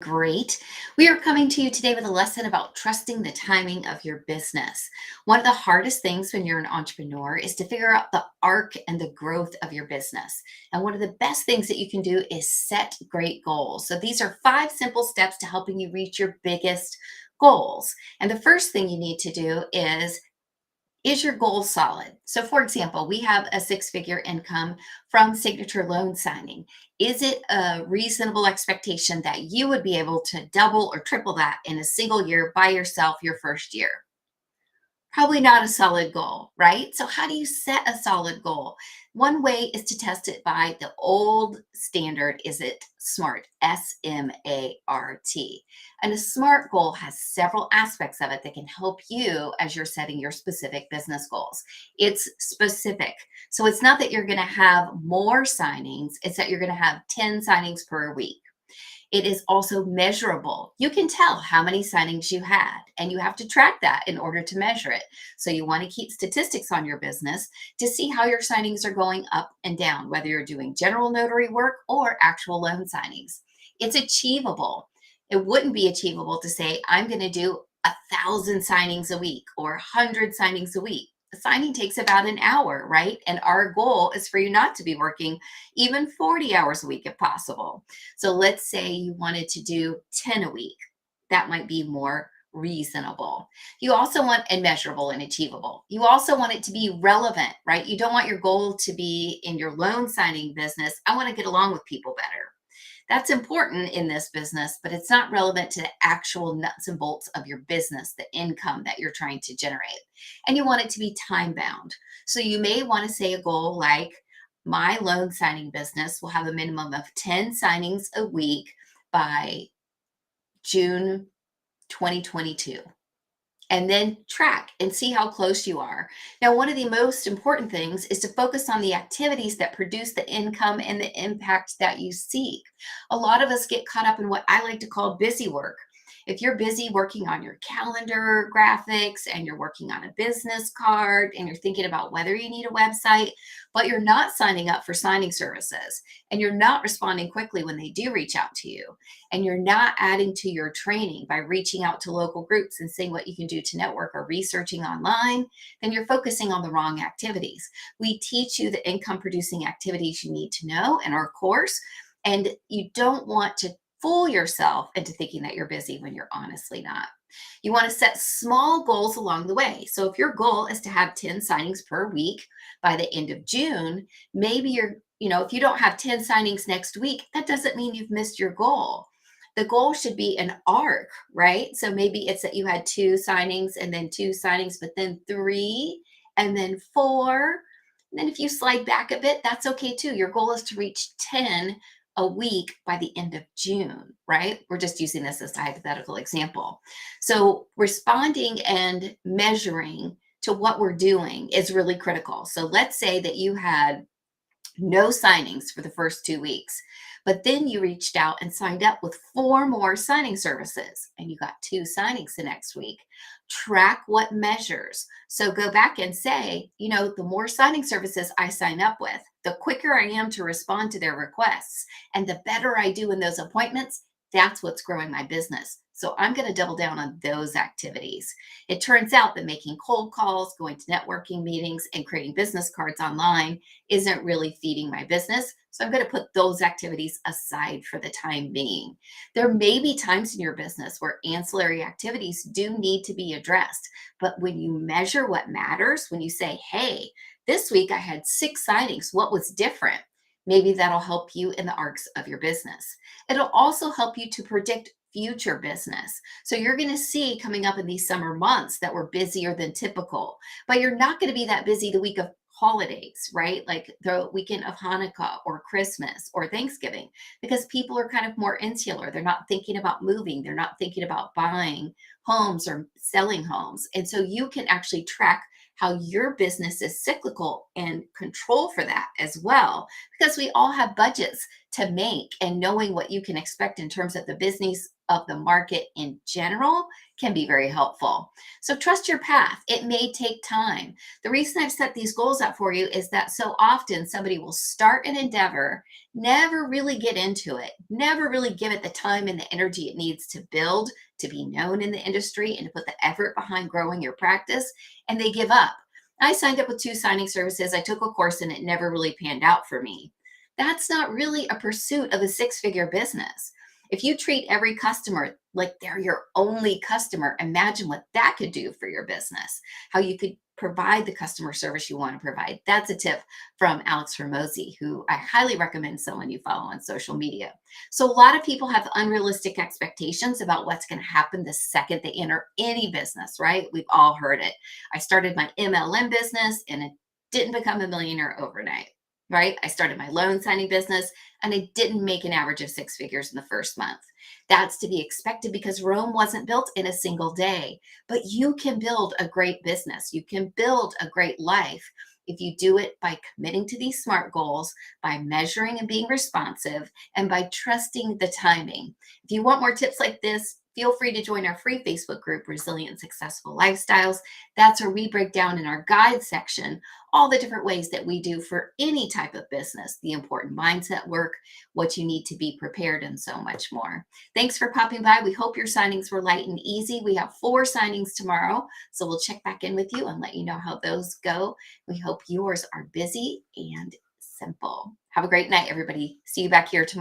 Great. We are coming to you today with a lesson about trusting the timing of your business. One of the hardest things when you're an entrepreneur is to figure out the arc and the growth of your business. And one of the best things that you can do is set great goals. So these are 5 simple steps to helping you reach your biggest goals. And the first thing you need to do is your goal solid? So, for example, we have a 6 figure income from signature loan signing. Is it a reasonable expectation that you would be able to double or triple that in a single year by yourself your first year? Probably not a solid goal, right? So, how do you set a solid goal? One way is to test it by the old standard. Is it SMART? SMART. And a SMART goal has several aspects of it that can help you as you're setting your specific business goals. It's specific. So, it's not that you're going to have more signings, it's that you're going to have 10 signings per week. It is also measurable. You can tell how many signings you had, and you have to track that in order to measure it. So, you want to keep statistics on your business to see how your signings are going up and down, whether you're doing general notary work or actual loan signings. It's achievable. It wouldn't be achievable to say, I'm going to do 1,000 signings a week or 100 signings a week. The signing takes about an hour, right? And our goal is for you not to be working even 40 hours a week if possible. So let's say you wanted to do 10 a week. That might be more reasonable. You also want and measurable and achievable. You also want it to be relevant, right? You don't want your goal to be in your loan signing business. I want to get along with people better. That's important in this business, but it's not relevant to the actual nuts and bolts of your business, the income that you're trying to generate. And you want it to be time bound. So you may want to say a goal like, my loan signing business will have a minimum of 10 signings a week by June 2022, and then track and see how close you are. Now, one of the most important things is to focus on the activities that produce the income and the impact that you seek. A lot of us get caught up in what I like to call busy work. If you're busy working on your calendar graphics and you're working on a business card and you're thinking about whether you need a website, but you're not signing up for signing services and you're not responding quickly when they do reach out to you, and you're not adding to your training by reaching out to local groups and seeing what you can do to network or researching online, then you're focusing on the wrong activities. We teach you the income producing activities you need to know in our course, and you don't want to fool yourself into thinking that you're busy when you're honestly not. You want to set small goals along the way. So if your goal is to have 10 signings per week by the end of June, maybe if you don't have 10 signings next week, that doesn't mean you've missed your goal. The goal should be an arc, right? So maybe it's that you had 2 signings and then 2 signings, but then 3 and then 4. And then if you slide back a bit, that's okay too. Your goal is to reach 10 a week by the end of June, right? We're just using this as a hypothetical example. So responding and measuring to what we're doing is really critical. So let's say that you had no signings for the first 2 weeks. But then you reached out and signed up with 4 more signing services, and you got 2 signings the next week. Track what measures. So go back and say, the more signing services I sign up with, the quicker I am to respond to their requests, and the better I do in those appointments. That's what's growing my business. So I'm going to double down on those activities. It turns out that making cold calls, going to networking meetings, and creating business cards online isn't really feeding my business. So I'm going to put those activities aside for the time being. There may be times in your business where ancillary activities do need to be addressed. But when you measure what matters, when you say, hey, this week I had 6 signings, what was different? Maybe that'll help you in the arcs of your business. It'll also help you to predict future business. So you're going to see coming up in these summer months that we're busier than typical, but you're not going to be that busy the week of holidays, right? Like the weekend of Hanukkah or Christmas or Thanksgiving, because people are kind of more insular. They're not thinking about moving. They're not thinking about buying homes or selling homes. And so you can actually track how your business is cyclical and control for that as well, because we all have budgets to make, and knowing what you can expect in terms of the business of the market in general can be very helpful. So trust your path. It may take time. The reason I've set these goals up for you is that so often somebody will start an endeavor, never really get into it, never really give it the time and the energy it needs to build, to be known in the industry, and to put the effort behind growing your practice, and they give up. I signed up with 2 signing services. I took a course and it never really panned out for me. That's not really a pursuit of a 6 figure business. If you treat every customer like they're your only customer, imagine what that could do for your business, how you could provide the customer service you want to provide. That's a tip from Alex Ramosi, who I highly recommend someone you follow on social media. So a lot of people have unrealistic expectations about what's going to happen the second they enter any business, right? We've all heard it. I started my MLM business and it didn't become a millionaire overnight, right? I started my loan signing business and I didn't make an average of 6 figures in the first month. That's to be expected because Rome wasn't built in a single day. But you can build a great business. You can build a great life if you do it by committing to these SMART goals, by measuring and being responsive, and by trusting the timing. If you want more tips like this, feel free to join our free Facebook group, Resilient Successful Lifestyles. That's where we break down in our guide section all the different ways that we do for any type of business, the important mindset work, what you need to be prepared, and so much more. Thanks for popping by. We hope your signings were light and easy. We have 4 signings tomorrow, so we'll check back in with you and let you know how those go. We hope yours are busy and simple. Have a great night, everybody. See you back here tomorrow.